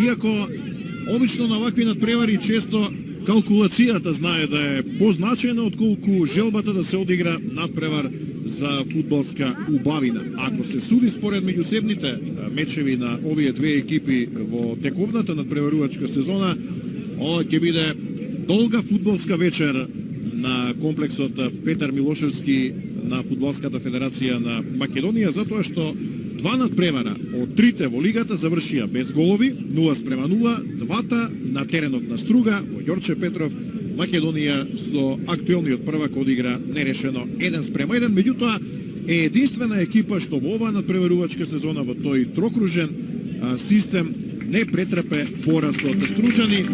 Иако обично на вакви надпревари често калкулацијата знае да е позначена отколку желбата да се одигра надпревар за фудбалска убавина. Ако се суди според меѓусебните мечеви на овие две екипи во тековната надпреварувачка сезона, ова ќе биде долга фудбалска вечер на комплексот Петар Милошевски на Фудбалската федерација на Македонија, затоа што два надпревара од трите во лигата завршија без голови, 0:0, двата на теренот на Струга, во Ѓорче Петров, Македонија со актуелниот првак одигра нерешено 1:1, меѓутоа е единствена екипа што во оваа надпреварувачка сезона во тој трокружен систем не претрпе пораз од Стружани.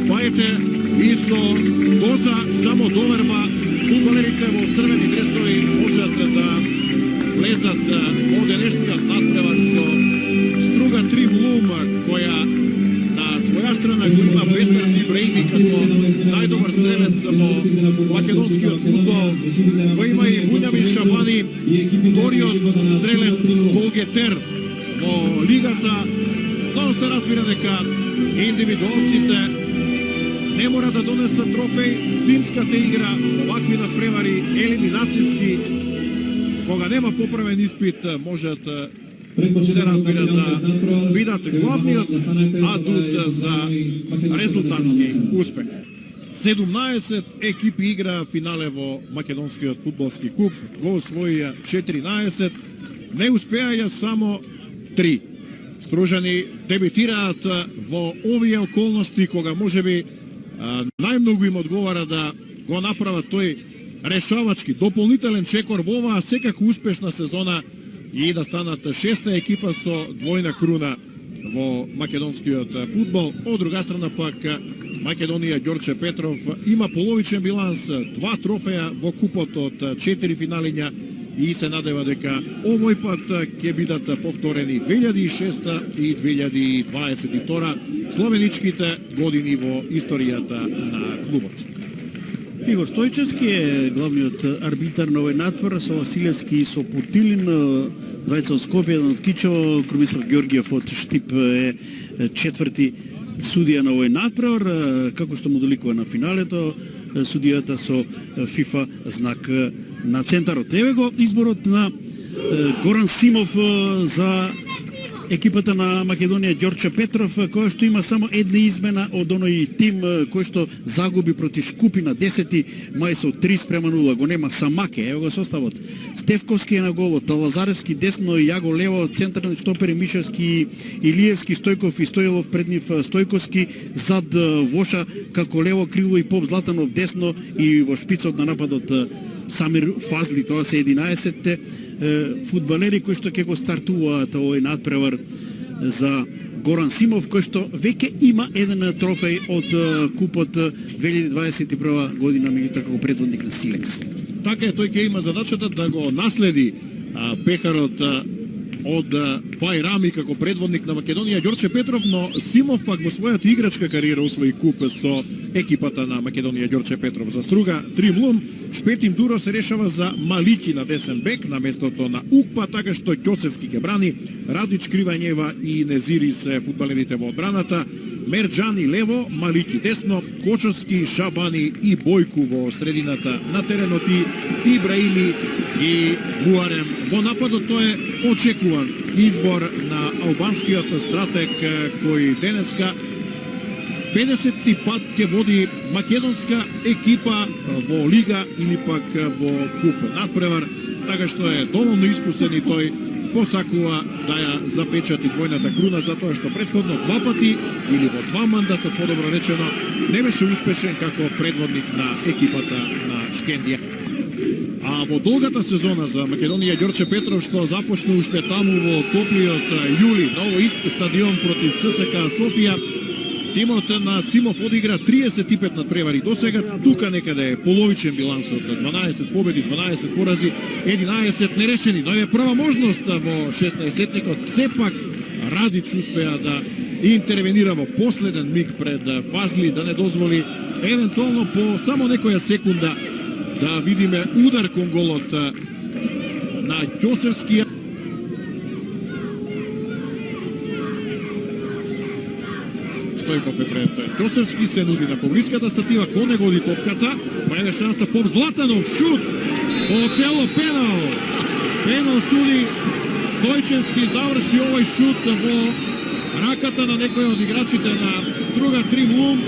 Паете и со доза самодоверба фудбалерите во црвени дресови можат да влезат во денешниот надпревар со Струга 3:0, која на своја страна го има Бесард Ибраими како најдобар стрелец во македонскиот фудбал. Го има и Буњавин Шабани, вториот стрелец голгетер во лигата. Но се разбира дека индивидуалците не мора да донесат трофеј. Тимската игра, овакви надпревари, елиминацијски, кога нема поправен испит, можат се разбира да бидат главниот адут за резултатски успех. 17 екипи игра финале во Македонскиот фудбалски куп, го освоија 14, не успеаја само 3. Стружани дебитираат во овие околности кога можеби најмногу им одговара да го направат тој решавачки, дополнителен чекор во оваа секако успешна сезона и да станат шеста екипа со двојна круна во македонскиот фудбал. Од друга страна пак Македонија Ѓорче Петров има половичен биланс, 2 трофеја во купот од 4 финалиња и се надева дека овој пат ќе бидат повторени 2006 и 2022 словеничките години во историјата на клубот. Игор Стојчевски е главниот арбитар на овој надпревар, со Василевски и со Путилин, двајца од Скопје, еден од Кичево, Крумислав Ѓоргиев од Штип е четврти судија на овој надпревар, како што му доликува на финалето, судијата со FIFA знак на центарот. Еве го изборот на Горан Симов за екипата на Македонија Ѓорче Петров, кој што има само една измена од оној тим кој што загуби против Шкупина 10 мај со 3:0. Го нема Самаке, ево го составот. Стефковски е на голот, Лазаревски десно, Јаго лево, центарни штопери Мишевски, Илиевски, Стојков и Стојлов пред нив, Стојковски зад Воша како лево крило и Поп Златанов десно и во шпицот на нападот Самир Фазли. Тоа се 11 фудбалери кои што ќе го стартуваат овој надпревар за Горан Симов, кој што веќе има еден трофеј од купот 2021 година, меѓутоа како предводник на Силекс. Така е, тој ќе има задачата да го наследи пехарот од Байрами како предводник на Македонија Ѓорче Петров, но Симов пак во својата играчка кариера освои куп со екипата на Македонија Ѓорче Петров за Струга 3:0. Шпетим Дуро се решава за Малики на десен бек на местото на Укпа, така што Ќосевски ќе брани, Радич Кривањева и Незири се фудбалерите во одбраната, Мерџани лево, Малики десно, Кочовски, Шабани и Бојку во средината на теренот и Ибраими и Муарем во нападот. Тоа е очекуван избор на албанскиот стратег кој денеска 50 пат ќе води македонска екипа во лига или пак во куп надпревар, така што е доволно искусен и тој посакува да ја запечати двојната круна, затоа што претходно 2 пати или во 2 мандата, подобро речено, не беше успешен како предводник на екипата на Шкендија. А во долгата сезона за Македонија Ѓорче Петров, што започна уште таму во топлиот јули на овој ист стадион против ЦСКА Софија, тимот на Симов одигра 35 надпревари до сега, тука некаде е половичен билансот, 12 победи, 12 порази, 11 нерешени, но е прва можност во 16-тникот. Сепак Радич успеа да интервенира во последен миг пред Фазли, да не дозволи евентуално по само некоја секунда да видиме удар кон голот на Ќосевски. Стојков е пред Тосевски, се нуди на поблиската статива, кон него оди топката, па еде шанса Поп Златанов, шут, по тело, пенал. Пенал суди Стојчевски, заврши овој шут во раката на некој од играчите на Струга Тримлум.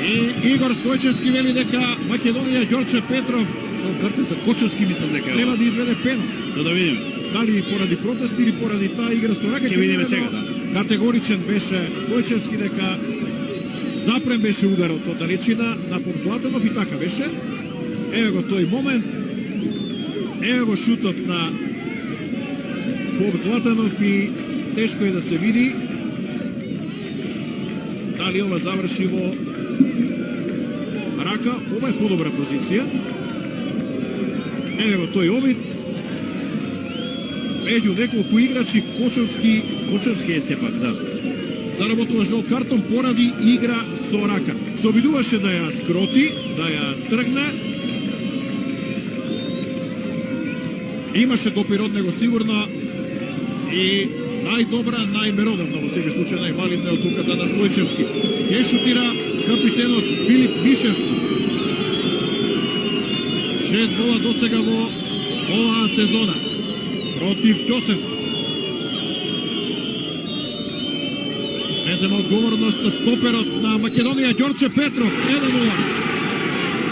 И Игор Стојчевски вели дека Македонија Ѓорче Петров Картен за Кочовски мислам дека треба да изведе пенал. Да видиме. Дали поради протести или поради таа игра со рака. Ќе видиме сега, да. Категоричен беше Стојчевски дека запрем беше ударот од далечина на Поп Златанов и така беше. Еве го тој момент. Еве го шутот на Поп Златанов и тешко е да се види дали ова заврши во рака. Ова е подобра позиција. Еве го тој обид. Меѓу неколку играчи Кочовски е сепак, да. заработува жол картон поради игра со рака. Се обидуваше да ја скроти, да ја тргне. Имаше допир од него сигурно и најдобра, најмеродавна во секој случај највалидна од луката на Стојчевски. Ке шутира капитенот Филип Мишевски. 6 гола досега во оваа сезона против Ќосевски. Презема одговорност на стоперот на Македонија Ѓорче Петров. 1-0.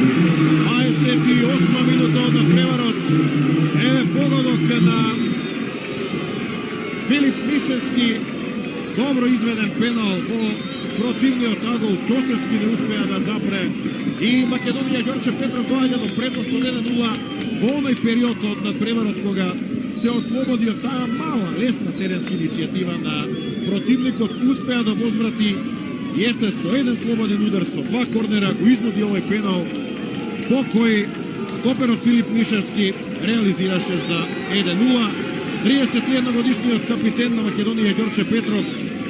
28 минута од надпреварот. Еве погодок на Филип Мишевски. Добро изведен пенал во спротивниот агол. Ќосевски не успеа да запре. И Македонија Ѓорче Петров доаѓа до предност од 1-0 во оној период од надпреварот кога се ослободи од таа мала, лесна теренска иницијатива на противникот, успеа да возврати и ете со еден слободен удар со два корнера го изнуди овој пенал по кој стоперот Филип Мишевски реализираше за 1-0. 31 годишниот капитен на Македонија Ѓорче Петров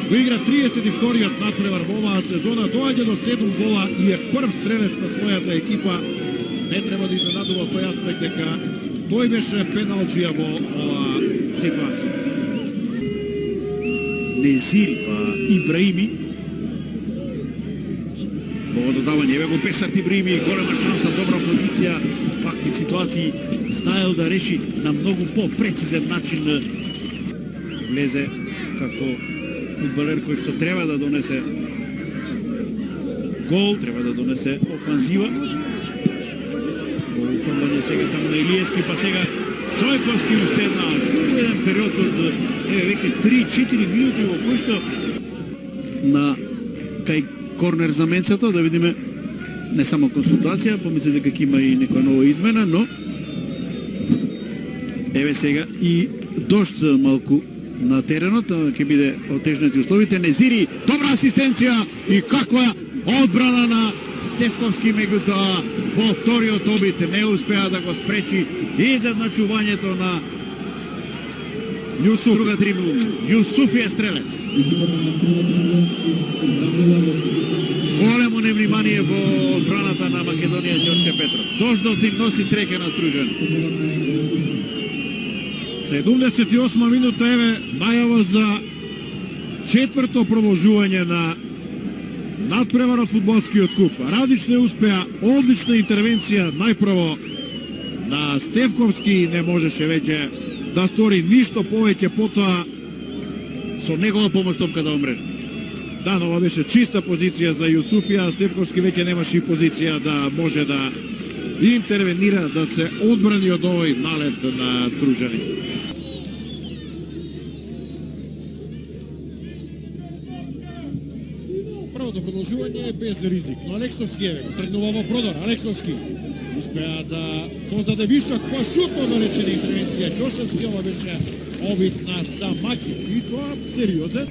го игра 32-иот надпревар во оваа сезона, доаѓа до 7 гола и е прв стрелец на својата екипа. Не треба да изненадува тој аспект дека тој беше пеналџија во оваа ситуација. Незири па Ибраими. Во додавање, еве го Песарт Ибраими, голема шанса, добра позиција, вакви ситуации знаел да реши на многу по-прецизен начин. Влезе како фудбалер кој што треба да донесе гол, треба да донесе офанзива. Оформање сега таму на Илиевски, па сега Стојковски уште една еден период од веќе 3-4 минути во кој што на кај корнер за Менцето, да видиме не само консултација, помисли дека ќе има и некоја нова измена, но еве сега и дошт малку на теренот, ќе биде отежнати условите. Незири, добра асистенција и каква одбрана на Стефковски, меѓутоа во вториот обид не успеа да го спречи изедначувањето на Струга Тримлум. Јусуфи е стрелец. Големо невнимание во одбраната на Македонија Ѓорче Петров. Дождот им носи среќа на Стружани. 78 минута, еве најава за четврто продолжување на надпреварот фудбалскиот куп. Радич не успеа, одлична интервенција најпрво на Стефковски, не можеше веќе да стори ништо повеќе, потоа Со негова помош топката во мрежа. да, но ова беше чиста позиција за Јусуфија, Стефковски веќе немаше и позиција да може да интервенира, да се одбрани од овој налет на Стружани. Првото продолжување е без ризик, но Алексовски е тргнува во продор. Алексовски успеа да создаде вишок, па шутно наречена интервенција. Ќошевски, ова беше обид на Самаки и тоа сериозен.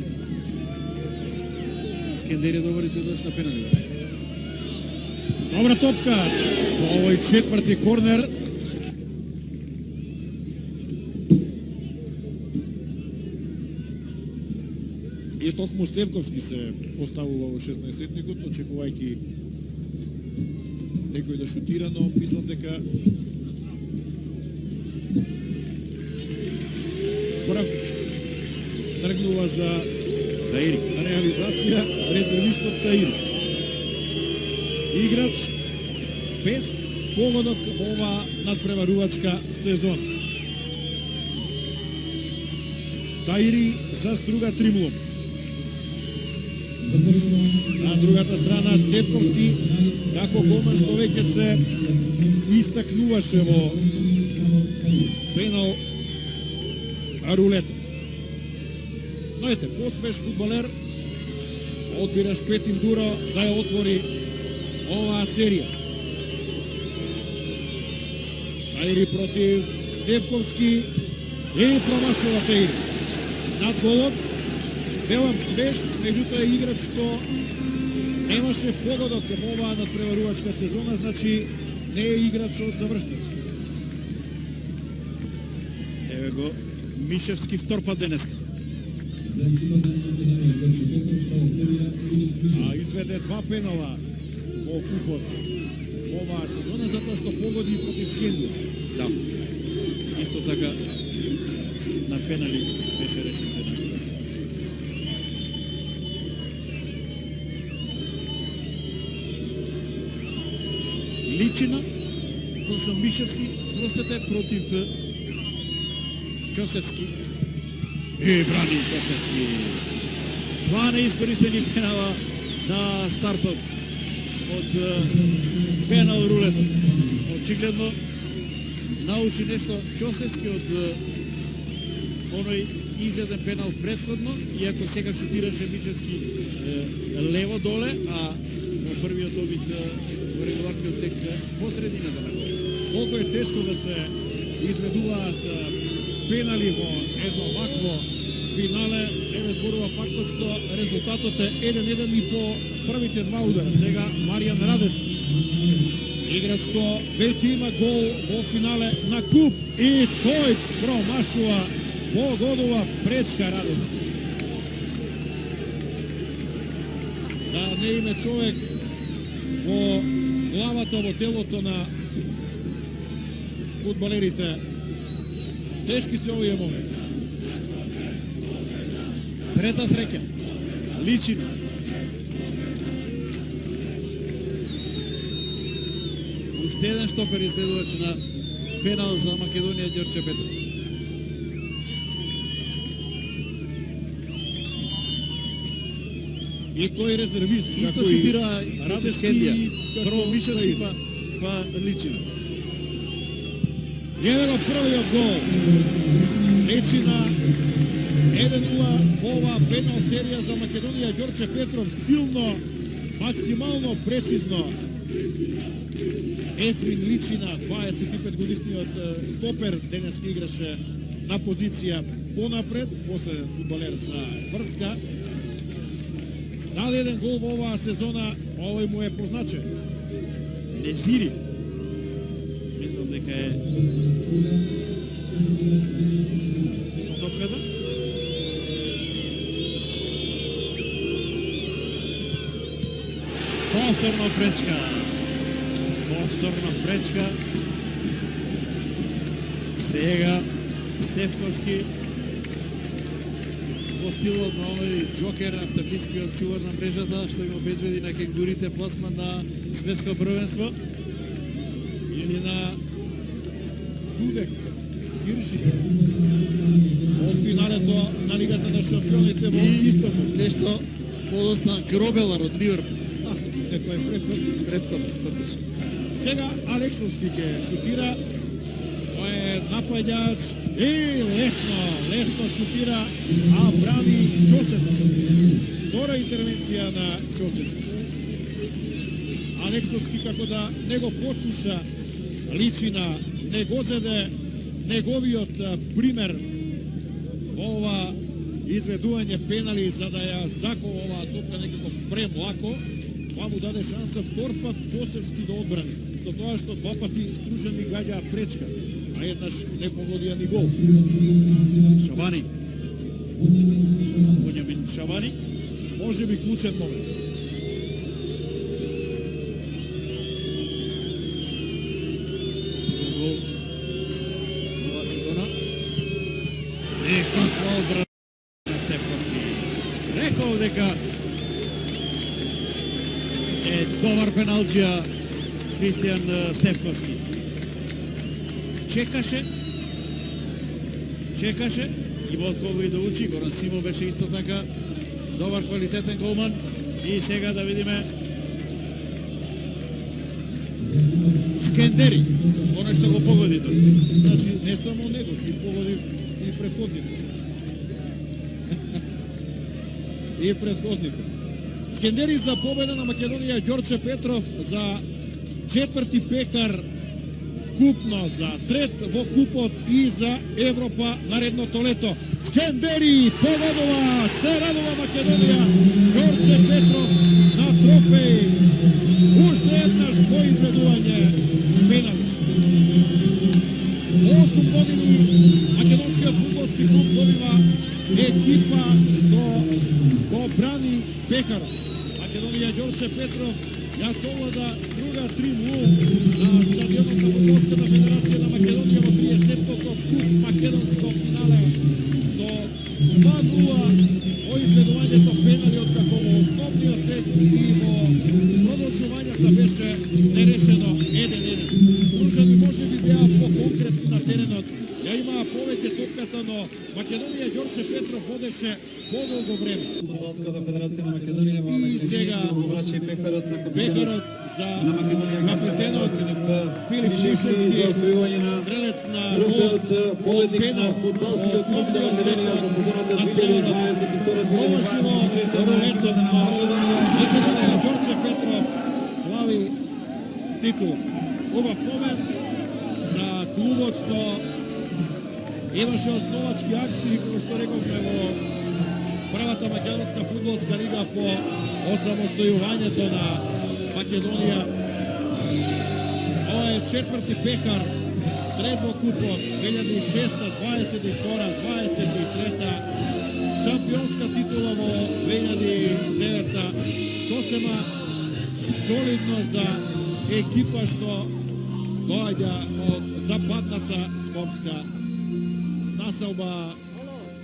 Скендер е добар изведувач на пенали. Добра топка во овој четврти корнер. И токму Стефковски се поставува во 16-етникот, очекувајќи некој да шутира, но мислам дека прв тргнува за Таири. Реализација резервистот Таири. Играч без погодок во ова надпреварувачка сезона. Таири за Струга Тримлом. На другата страна Стефковски како голман што веќе се истакнуваше во пенал рулетот. Но ете, посвеж фудбалер одбира Шпетин Дуро да ја отвори оваа серија. Таири против Стефковски и промашува Таири. Над голот велам свеж, меѓутоа играч што немаше погодок во оваа надпреварувачка сезона, значи не е играч од завршници. Еве го Мишевски втор пат денеска. А изведе два пенала во купот во оваа сезона затоа што погоди против Скендија. Да. Исто така на пенали беше решен пенал. Личина, односно Мишевски, простете, против Чосевски. И брани Чосевски. Два неискористени пенала на стартот од пенал рулетот. Очигледно научи нешто Чосевски од оној изведен пенал предходно, иако сега шутираше Мишевски лево доле, а во првиот обид во регуларниот тек посредината на голот. Колку е тешко да се изведуваат пенали во едно вакво финале, еве зборува фактот што резултатот е 1-1 и по првите два удара. Сега Маријан Радевски, играч што веќе има гол во финале на куп и тој промашува во годова пречка Радевски. Да не име човек во главата, во телото на фудбалерите. Тешки се овие моменти. Трета среќа. Личина. Уште еден штопер изведувач на пенал за Македонија Ѓорче Петров. И тој резервист. Исто шутира Радевски Скендија. и Прво Мишевски, Таири. па Личина. Еве го првиот гол. Личина 1-0 во оваа пенал серија за Македонија. Ѓорче Петров силно, максимално прецизно. Есмин Личина, 25 годишниот стопер, денес играше на позиција понапред, после фудбалер за врска. Даде еден гол во оваа сезона, овој му е позначен. Незири. Мислам дека е со топката. Повторно пречка. Повторно пречка. Сега Стефковски во стилот на оној Джокер, автоблискиот чувар на мрежата, што им обезбеди на кенгурите пласман на светско првенство. Или на Дудек, Иржи, од финалето на Лигата на шампионите во Истамбул. Нешто подосна Гробелар од Ливерпул. Некој е Предходно. Сега Алексовски ќе шутира. Тој е напаѓач и лесно шутира, а брани Ќочевски. Втора интервенција на Ќочевски. Алексовски како да не го послуша Личина, не го зеде неговиот пример во ова изведување пенали за да ја закова оваа топка некако премлако. Това му даде шанса втор пат Ќочевски да одбрани, со тоа што два пати стружени гаѓа пречка, а еднаш не погодија ни гол. Шабани. Бонјамин Шабани. Може би клучен момент. Гол нова сезона. И каква одбрана на Стефковски. Реков е добар пеналџија Христијан Стефковски. Чекаше, има од кого и да учи. Горан Симо беше исто така добар квалитетен голман. И сега да видиме Скендери, оно што го погоди тој. Значи, не само него, и погоди и предходните. И предходните. Скендери за победа на Македонија, Ѓорче Петров за четврти пекар купно, за трет во купот и за Европа наредното лето. Скендери победува, се радува Македонија, Ѓорче Петров на трофеј. Уште еднаш по изведување пенали. 8 години македонскиот фудбалски клуб добива екипа што го брани пекарот. Македонија, Ѓорче Петров ја совлада друга 3-0 на стадионот на Фудбалската федерација на Македонија во 30-тото куп македонско финале со 2-0 во изведувањето пенали од како во основниот ред и во продолжувањето беше нерешено 1-1. Стружани може би беа по-конкретни на теренот, ја имаа повеќе топката, но Македонија Ѓорче Петров водеше подолго време. Фудбалската федерација на Македонија И сега пекарот за капитенот Филип Шишевски, стрелец на гол од пенал во основниот дел на теренот. Положило ролетот на Македонија Ѓорче Петров слави титул. Убав момент за клубот што имаше основачки акции, како што рековме во првата македонска фудбалска лига по осамостојувањето на Македонија. Ова е четврти пекар, трет во купот, 2006, 22, 23, шампионска титула во 2009, сосема солидно за екипа што доаѓа од западната скопска населба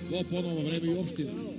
во поново време и општина.